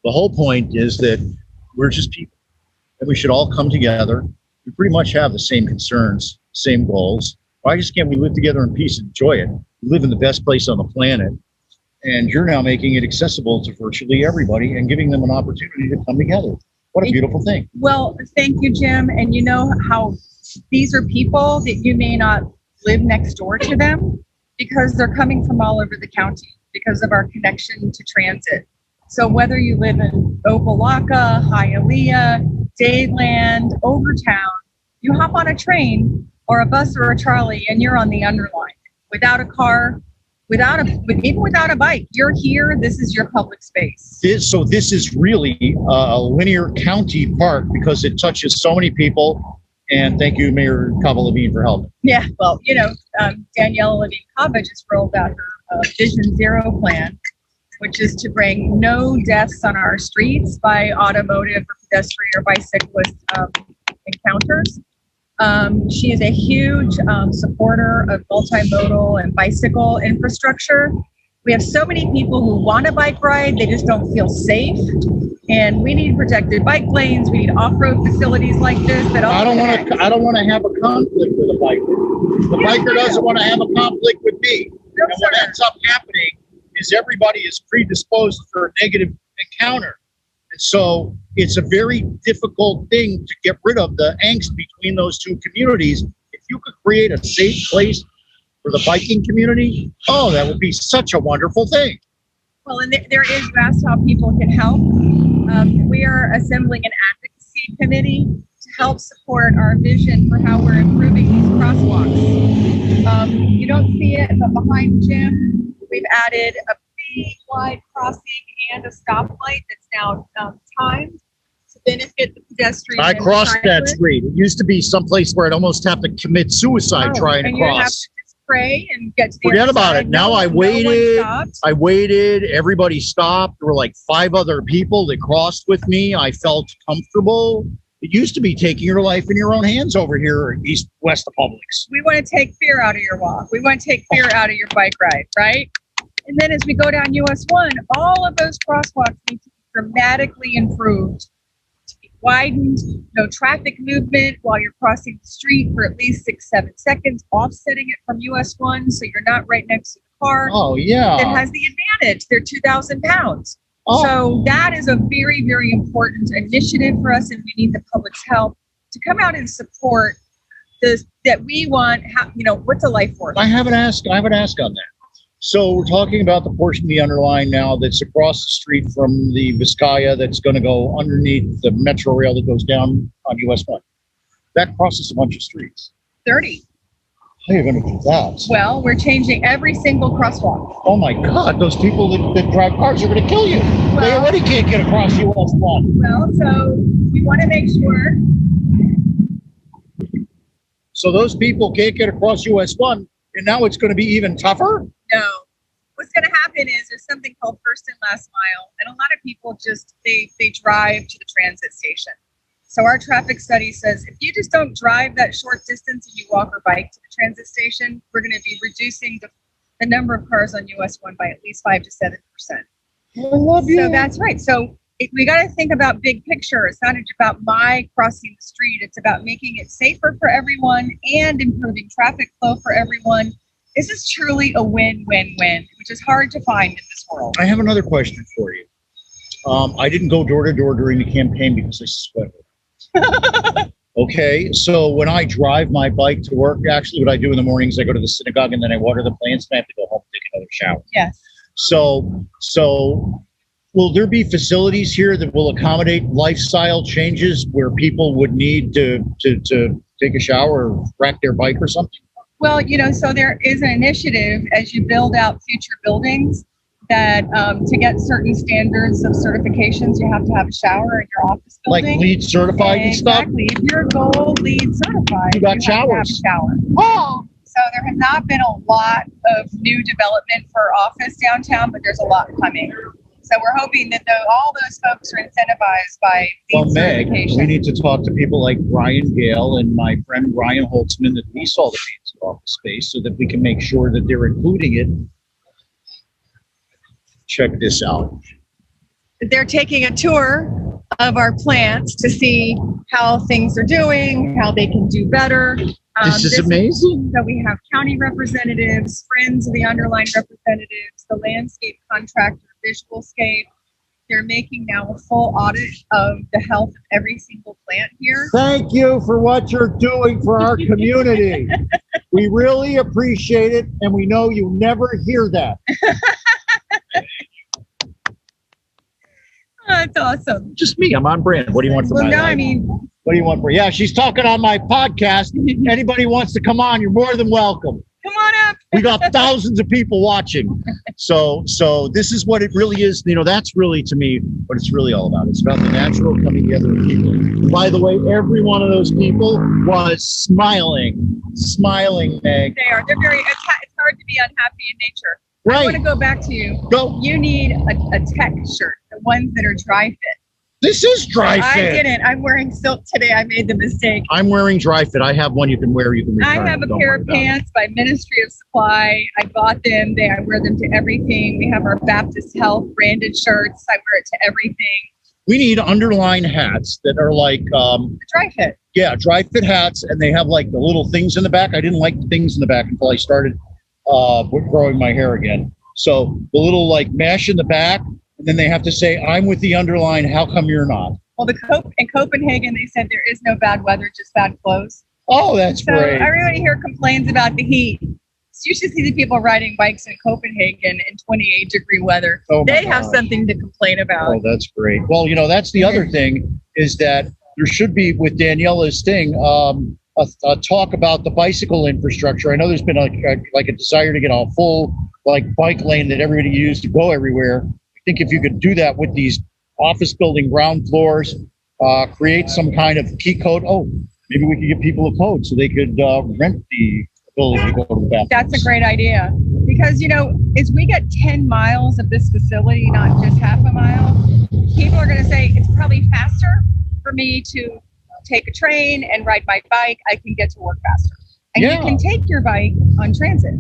The whole point is that we're just people, and we should all come together. We pretty much have the same concerns, same goals. Why just can't we live together in peace and enjoy it? We live in the best place on the planet, and you're now making it accessible to virtually everybody and giving them an opportunity to come together. What a beautiful thing. Well, thank you, Jim. And you know how these are people that you may not live next door to them because they're coming from all over the county because of our connection to transit. So whether you live in Opelika, Hialeah, Dadeland, Overtown, you hop on a train or a bus or a trolley and you're on the Underline. Without a car, even without a bike, you're here. This is your public space. So this is really a linear county park because it touches so many people. And thank you, Mayor Cava Levine, for helping. Yeah, well, Daniela Levine Cava just rolled out her Vision Zero plan, which is to bring no deaths on our streets by automotive or pedestrian or bicyclist encounters. She is a huge supporter of multimodal and bicycle infrastructure. We have so many people who want a bike ride, they just don't feel safe. And we need protected bike lanes. We need off-road facilities like this. I don't want to have a conflict with a biker. The biker doesn't want to have a conflict with me. No, and what ends up happening is everybody is predisposed for a negative encounter. And so it's a very difficult thing to get rid of the angst between those two communities. If you could create a safe place for the biking community, that would be such a wonderful thing. Well, and there is, you asked how people can help. We are assembling an advocacy committee to help support our vision for how we're improving these crosswalks. You don't see it, but behind Jim, we've added a pretty wide crossing and a stoplight that's now timed to benefit the pedestrian. I crossed that cyclist. street. It used to be someplace where I'd almost have to commit suicide trying to and you have to cross. just pray and get to the Forget other about side. it. Now No I one waited. stopped. I waited. Everybody stopped. There were like 5 other people that crossed with me. I felt comfortable. It used to be taking your life in your own hands over here east-west of Publix. We want to take fear out of your walk. We want to take fear out of your bike ride, right? And then as we go down US 1, all of those crosswalks need to be dramatically improved, to be widened, no traffic movement while you're crossing the street for at least 6-7 seconds, offsetting it from US 1 so you're not right next to the car. Oh, yeah. That has the advantage. They're 2,000 pounds. Oh. So that is a very, very important initiative for us, and we need the public's help to come out and support this, that we want, what's a life force? I have an ask on that. So we're talking about the portion of the Underline now that's across the street from the Vizcaya that's going to go underneath the Metrorail that goes down on US 1. That crosses a bunch of streets. 30. How are you going to do that? Well, we're changing every single crosswalk. Oh my God, those people that drive cars are going to kill you. They Well- already can't get across US 1. Well, so we want to make sure. So those people can't get across US 1, and now it's going to be even tougher? No. What's going to happen is there's something called first and last mile, and a lot of people just they drive to the transit station. So our traffic study says if you just don't drive that short distance and you walk or bike to the transit station, we're going to be reducing the number of cars on US 1 by at least 5 to 7%. I love you. So that's right. So we got to think about big picture. It's not about my crossing the street. It's about making it safer for everyone and improving traffic flow for everyone. This is truly a win-win-win, which is hard to find in this world. I have another question for you. I didn't go door to door during the campaign because I sweat. Okay, so when I drive my bike to work, actually what I do in the mornings, I go to the synagogue and then I water the plants and I have to go home and take another shower. Yes. So will there be facilities here that will accommodate lifestyle changes where people would need to take a shower or rack their bike or something? Well, so there is an initiative as you build out future buildings that to get certain standards of certifications, you have to have a shower in your office building. Like LEED certified and stuff? Exactly. If you're gold LEED certified, You got have to have a showers. shower. Oh, So there has not been a lot of new development for office downtown, but there's a lot coming. So we're hoping that all those folks are incentivized by well, LEED Meg, certification. we need to talk to people like Brian Gale and my friend Ryan Holtzman that lease all the fancy office space so that we can make sure that they're including it. Check this out. They're taking a tour of our plants to see how things are doing, how they can do better. This is amazing. So we have county representatives, friends of the Underline representatives, the landscape contractor, Visualscape. They're making now a full audit of the health of every single plant here. Thank you for what you're doing for our community. We really appreciate it, and we know you never hear that. That's awesome. Just me. I'm on brand. What do you want from Well, my no, life? I mean, What do you want for? Yeah, she's talking on my podcast. Anybody wants to come on, you're more than welcome. come on up. We got thousands of people watching. So this is what it really is. That's really, to me, what it's really all about. It's about the natural coming together of people. By the way, every one of those people was smiling, Meg. They are. They're very, it's hard to be unhappy in nature. I want to Right. go back to you. Go. You need a tech shirt, the ones that are dry fit. This is dry I fit. didn't. I'm wearing silk today. I made the mistake. I'm wearing dry fit. I have one you can wear. You can return. I have a Don't pair worry of about it. pants by Ministry of Supply. I bought them. I wear them to everything. We have our Baptist Health branded shirts. I wear it to everything. We need Underline hats that are like, The dry fit. yeah, dry fit hats, and they have like the little things in the back. I didn't like the things in the back until I started growing my hair again. So the little like mesh in the back, and then they have to say, "I'm with the Underline. How come you're not?" Well, in Copenhagen, they said there is no bad weather, just bad clothes. Oh, that's So great. everybody here complains about the heat. So you should see the people riding bikes in Copenhagen in 28-degree weather. Oh my They have gosh. something to complain about. Oh, that's great. Well, that's the other thing is that, there should be, with Daniela's thing, a talk about the bicycle infrastructure. I know there's been a desire to get a full bike lane that everybody used to go everywhere. I think if you could do that with these office building ground floors, create some kind of key code. Oh, maybe we could give people a code so they could rent the ability to go to the bathroom. That's a great idea. Because, as we get 10 miles of this facility, not just half a mile, people are going to say it's probably faster for me to take a train and ride my bike. I can get to work faster. And you can take your bike on transit.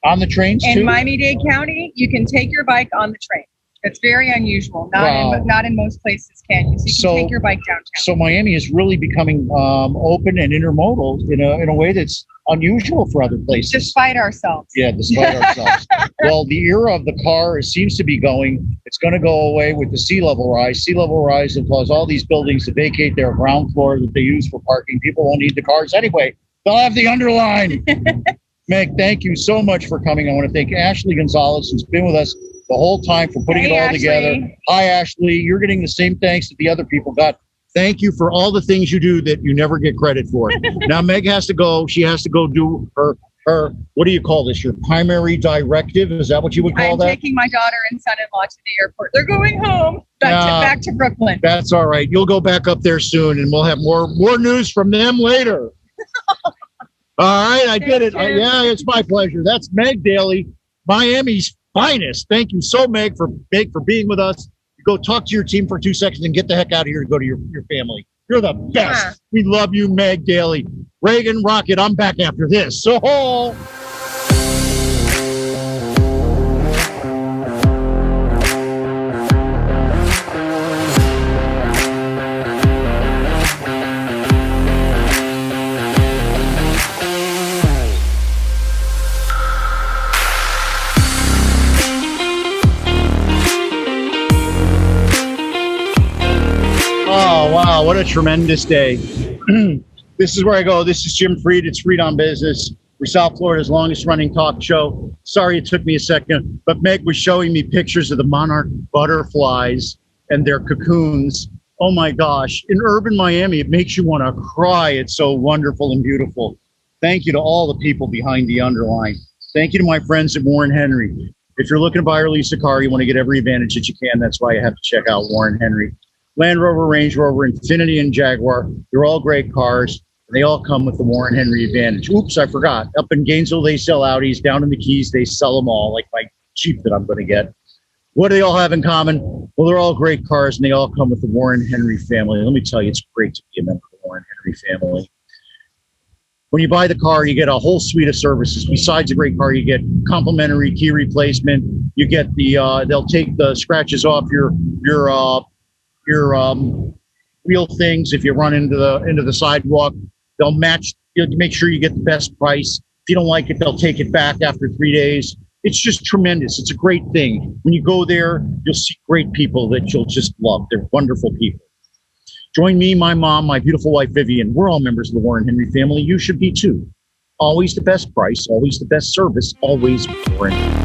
On the trains too? In Miami-Dade County, you can take your bike on the train. It's very unusual. Not in most places can you. So you can take your bike downtown. So Miami is really becoming open and intermodal in a way that's unusual for other places. Despite ourselves. Yeah, despite ourselves. Well, the era of the car seems to be going. It's going to go away with the sea level rise. Sea level rise will cause all these buildings to vacate their ground floor that they use for parking. People won't need the cars anyway. They'll have the Underline. Meg, thank you so much for coming. I want to thank Ashley Gonzalez, who's been with us the whole time, for putting it all together. Hi, Ashley. You're getting the same thanks that the other people got. Thank you for all the things you do that you never get credit for. Now, Meg has to go. She has to go do her, what do you call this? Your primary directive? Is that what you would call that? I'm taking my daughter and son-in-law to the airport. They're going home, back to Brooklyn. That's all right. You'll go back up there soon, and we'll have more news from them later. All right, I did it. Yeah, it's my pleasure. That's Meg Daly, Miami's finest. Thank you so, Meg, for being with us. Go talk to your team for 2 seconds and get the heck out of here to go to your family. You're the best. Yeah. We love you, Meg Daly. Reagan Rocket, I'm back after this. So. Oh, wow. What a tremendous day. This is where I go. This is Jim Freed. It's Freed on Business. We're South Florida's longest running talk show. Sorry it took me a second, but Meg was showing me pictures of the monarch butterflies and their cocoons. Oh, my gosh. In urban Miami, it makes you want to cry. It's so wonderful and beautiful. Thank you to all the people behind the Underline. Thank you to my friends at Warren Henry. If you're looking to buy or lease a car, you want to get every advantage that you can. That's why you have to check out Warren Henry. Land Rover, Range Rover, Infiniti, and Jaguar. They're all great cars. And they all come with the Warren Henry advantage. Oops, I forgot. Up in Gainesville, they sell Audis. Down in the Keys, they sell them all, like my Jeep that I'm going to get. What do they all have in common? Well, they're all great cars, and they all come with the Warren Henry family. Let me tell you, it's great to be a member of the Warren Henry family. When you buy the car, you get a whole suite of services. Besides a great car, you get complimentary key replacement. You get they'll take the scratches off your wheel things. If you run into the sidewalk, they'll match. You'll make sure you get the best price. If you don't like it, they'll take it back after 3 days. It's just tremendous. It's a great thing. When you go there, you'll see great people that you'll just love. They're wonderful people. Join me, my mom, my beautiful wife, Vivian. We're all members of the Warren Henry family. You should be too. Always the best price, always the best service, always Warren Henry.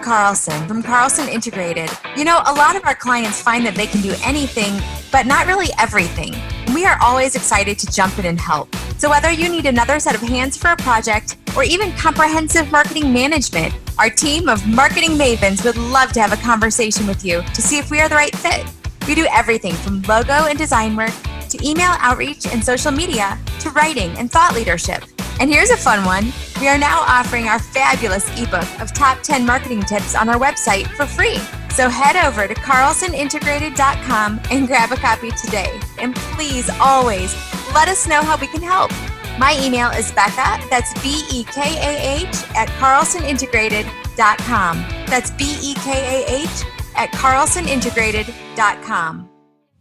Carlson from Carlson Integrated. You know, a lot of our clients find that they can do anything, but not really everything. We are always excited to jump in and help. So whether you need another set of hands for a project or even comprehensive marketing management, our team of marketing mavens would love to have a conversation with you to see if we are the right fit. We do everything from logo and design work to email outreach and social media to writing and thought leadership. And here's a fun one. We are now offering our fabulous ebook of top 10 marketing tips on our website for free. So head over to carlsonintegrated.com and grab a copy today. And please always let us know how we can help. My email is Becca, that's BEKAH at carlsonintegrated.com. That's BEKAH at carlsonintegrated.com.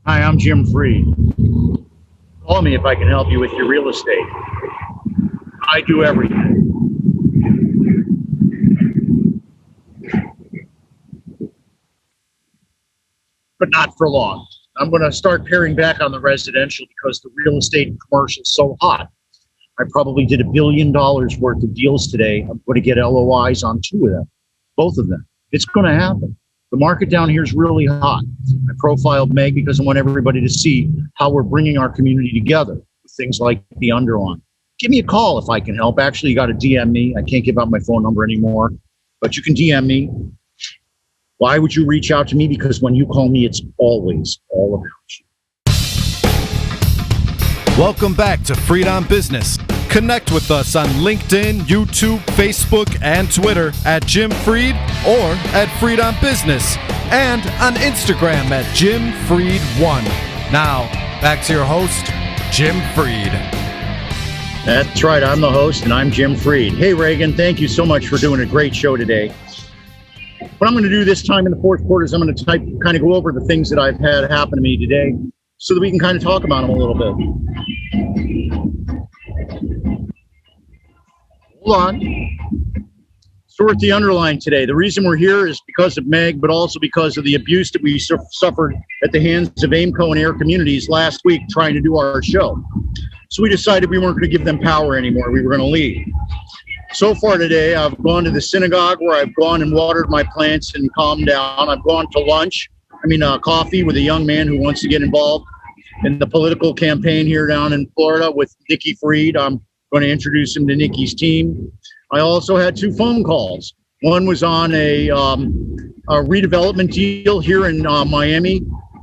Hi, I'm Jim Freed. Call me if I can help you with your real estate. I do everything. but not for long. I'm going to start paring back on the residential because the real estate and commercial is so hot. I probably did $1 billion worth of deals today. I'm going to get LOIs on 2 of them, both of them. It's going to happen. The market down here is really hot. I profiled Meg because I want everybody to see how we're bringing our community together with things like the Underline. Give me a call if I can help. Actually, you got to DM me. I can't give out my phone number anymore, but you can DM me. Why would you reach out to me? Because when you call me, it's always all about you. Welcome back to Freed on Business. Connect with us on LinkedIn, YouTube, Facebook, and Twitter at Jim Freed or at Freed on Business, and on Instagram at Jim Freed1. Now, back to your host, Jim Freed. That's right. I'm the host, and I'm Jim Freed. Hey, Reagan, thank you so much for doing a great show today. What I'm going to do this time in the fourth quarter is I'm going to kind of go over the things that I've had happen to me today so that we can kind of talk about them a little bit. Hold on. So we're at the Underline today. The reason we're here is because of Meg, but also because of the abuse that we suffered at the hands of Aimco and Air Communities last week trying to do our show. So we decided we weren't going to give them power anymore. We were going to leave. So far today, I've gone to the synagogue where I've gone and watered my plants and calmed down. I've gone to coffee with a young man who wants to get involved in the political campaign here down in Florida with Nikki Freed. I'm going to introduce him to Nikki's team. I also had 2 phone calls. One was on a redevelopment deal here in Miami.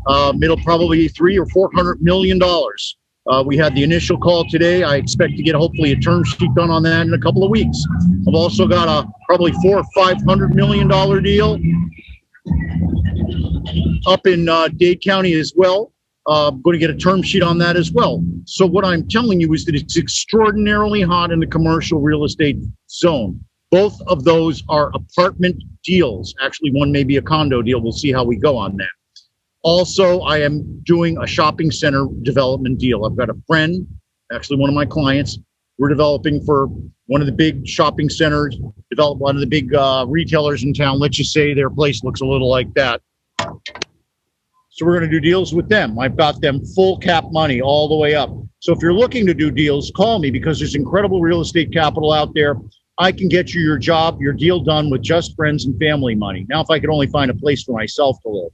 It'll probably be $300 or $400 million. We had the initial call today. I expect to get hopefully a term sheet done on that in a couple of weeks. I've also got a probably $400 or $500 million deal up in Dade County as well. I'm going to get a term sheet on that as well. So what I'm telling you is that it's extraordinarily hot in the commercial real estate zone. Both of those are apartment deals. Actually, one may be a condo deal. We'll see how we go on that. Also, I am doing a shopping center development deal. I've got a friend, actually one of my clients. We're developing for one of the big shopping centers, develop one of the big retailers in town. Let's just say their place looks a little like that. So we're going to do deals with them. I've got them full cap money all the way up. So if you're looking to do deals, call me because there's incredible real estate capital out there. I can get you your job, your deal done with just friends and family money. Now, if I could only find a place for myself to live,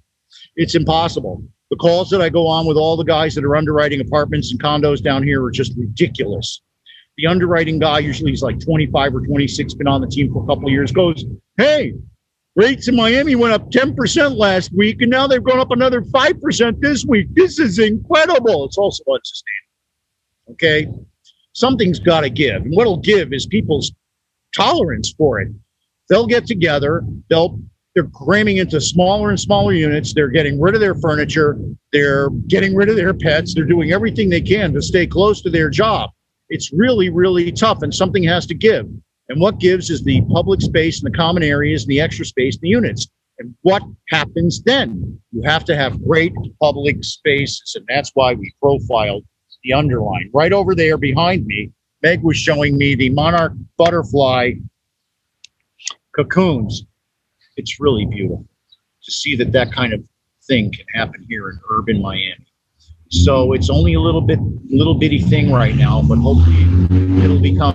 it's impossible. The calls that I go on with all the guys that are underwriting apartments and condos down here are just ridiculous. The underwriting guy, usually he's like 25 or 26, been on the team for a couple of years, goes, hey, rates in Miami went up 10% last week, and now they've gone up another 5% this week. This is incredible. It's also unsustainable. Okay? Something's got to give. And what'll give is people's tolerance for it. They'll get together. They're cramming into smaller and smaller units. They're getting rid of their furniture. They're getting rid of their pets. They're doing everything they can to stay close to their job. It's really, really tough, and something has to give. And what gives is the public space and the common areas and the extra space in the units. And what happens then? You have to have great public spaces, and that's why we profiled the Underline. Right over there behind me, Meg was showing me the monarch butterfly cocoons. It's really beautiful to see that kind of thing can happen here in urban Miami. So it's only a little bitty thing right now, but hopefully it'll become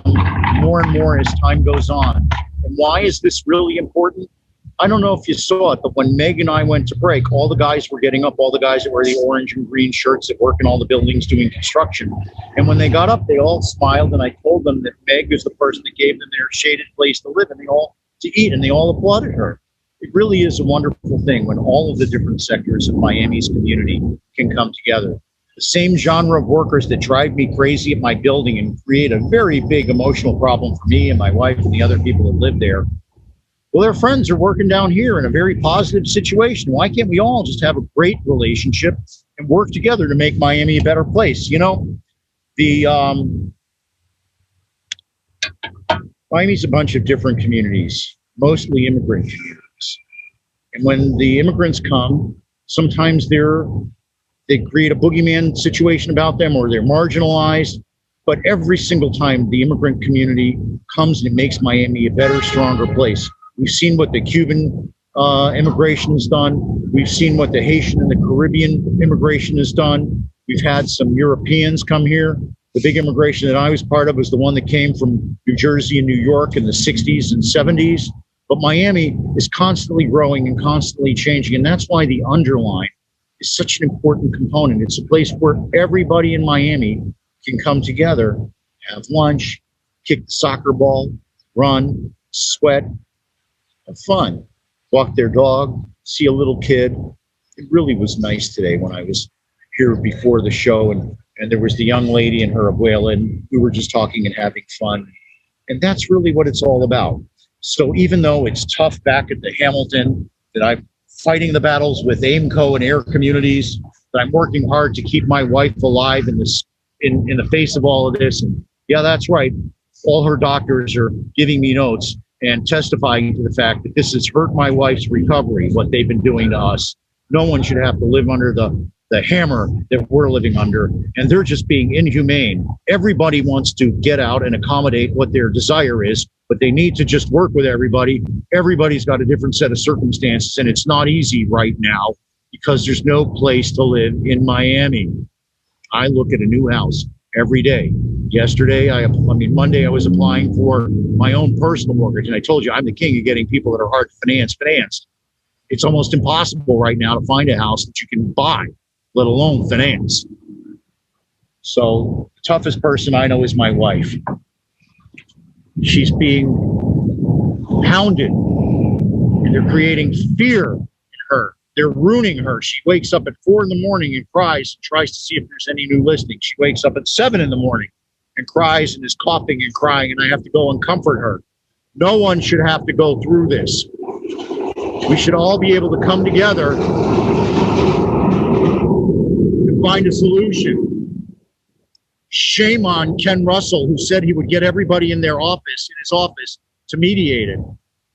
more and more as time goes on. And why is this really important? I don't know if you saw it, but when Meg and I went to break, all the guys were getting up, all the guys that wear the orange and green shirts that work in all the buildings doing construction. And when they got up, they all smiled, and I told them that Meg is the person that gave them their shaded place to live and they all to eat, and they all applauded her. It really is a wonderful thing when all of the different sectors of Miami's community can come together. The same genre of workers that drive me crazy at my building and create a very big emotional problem for me and my wife and the other people that live there, well, their friends are working down here in a very positive situation. Why can't we all just have a great relationship and work together to make Miami a better place? You know, Miami's a bunch of different communities, mostly immigrant communities. And when the immigrants come, sometimes they create a boogeyman situation about them, or they're marginalized. But every single time the immigrant community comes, and it makes Miami a better, stronger place. We've seen what the Cuban immigration is done. We've seen what the Haitian and the Caribbean immigration has done. We've had some Europeans come here. The big immigration that I was part of was the one that came from New Jersey and New York in the 60s and 70s. But Miami is constantly growing and constantly changing. And that's why the Underline is such an important component. It's a place where everybody in Miami can come together, have lunch, kick the soccer ball, run, sweat, have fun, walk their dog, see a little kid. It really was nice today when I was here before the show, and there was the young lady and her abuela, and we were just talking and having fun. And that's really what it's all about. So even though it's tough back at the Hamilton, that I'm fighting the battles with AIMCO and Air Communities, that I'm working hard to keep my wife alive in this, in the face of all of this. And yeah, that's right. All her doctors are giving me notes and testifying to the fact that this has hurt my wife's recovery, what they've been doing to us. No one should have to live under the hammer that we're living under, and they're just being inhumane. Everybody wants to get out and accommodate what their desire is, but they need to just work with everybody. Everybody's got a different set of circumstances, and it's not easy right now because there's no place to live in Miami. I look at a new house every day. Yesterday, Monday, I was applying for my own personal mortgage, and I told you I'm the king of getting people that are hard to finance financed. It's almost impossible right now to find a house that you can buy, let alone finance. So the toughest person I know is my wife. She's being hounded, and they're creating fear in her. They're ruining her. She wakes up at 4 a.m. and cries and tries to see if there's any new listings. She wakes up at 7 a.m. and cries and is coughing and crying, and I have to go and comfort her. No one should have to go through this. We should all be able to come together and find a solution. Shame on Ken Russell, who said he would get everybody in his office to mediate it.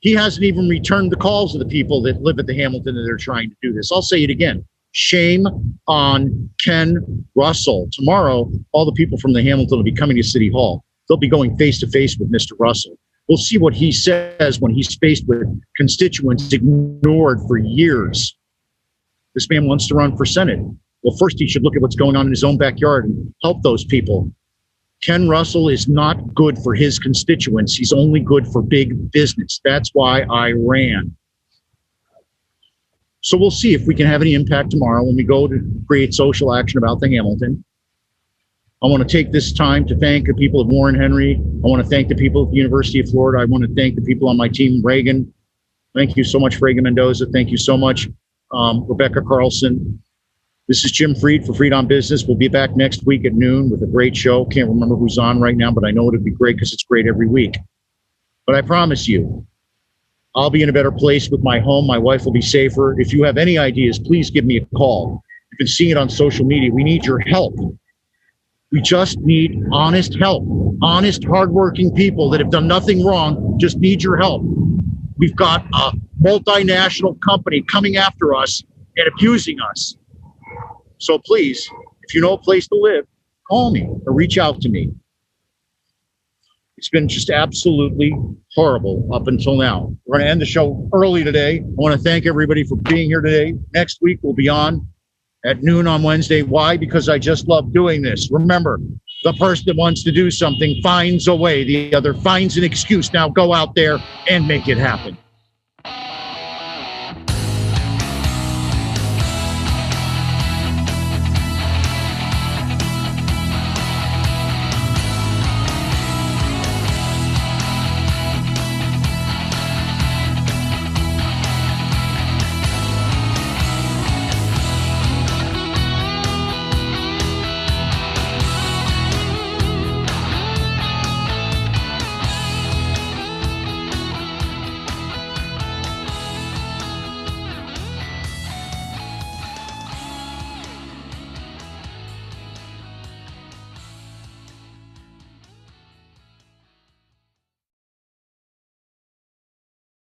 He hasn't even returned the calls of the people that live at the Hamilton that are trying to do this. I'll say it again. Shame on Ken Russell. Tomorrow, all the people from the Hamilton will be coming to City Hall. They'll be going face to face with Mr. Russell. We'll see what he says when he's faced with constituents ignored for years. This man wants to run for Senate. Well, first he should look at what's going on in his own backyard and help those people. Ken Russell is not good for his constituents. He's only good for big business. That's why I ran. So we'll see if we can have any impact tomorrow when we go to create social action about the Hamilton. I want to take this time to thank the people of Warren Henry. I want to thank the people at the University of Florida. I want to thank the people on my team, Reagan. Thank you so much, Reagan Mendoza. Thank you so much, Rebecca Carlson. This is Jim Freed for Freed on Business. We'll be back next week at noon with a great show. Can't remember who's on right now, but I know it'll be great because it's great every week. But I promise you, I'll be in a better place with my home. My wife will be safer. If you have any ideas, please give me a call. You've been seeing it on social media. We need your help. We just need honest help. Honest, hardworking people that have done nothing wrong just need your help. We've got a multinational company coming after us and abusing us. So please, if you know a place to live, call me or reach out to me. It's been just absolutely horrible up until now. We're going to end the show early today. I want to thank everybody for being here today. Next week, we'll be on at noon on Wednesday. Why? Because I just love doing this. Remember, the person that wants to do something finds a way. The other finds an excuse. Now go out there and make it happen.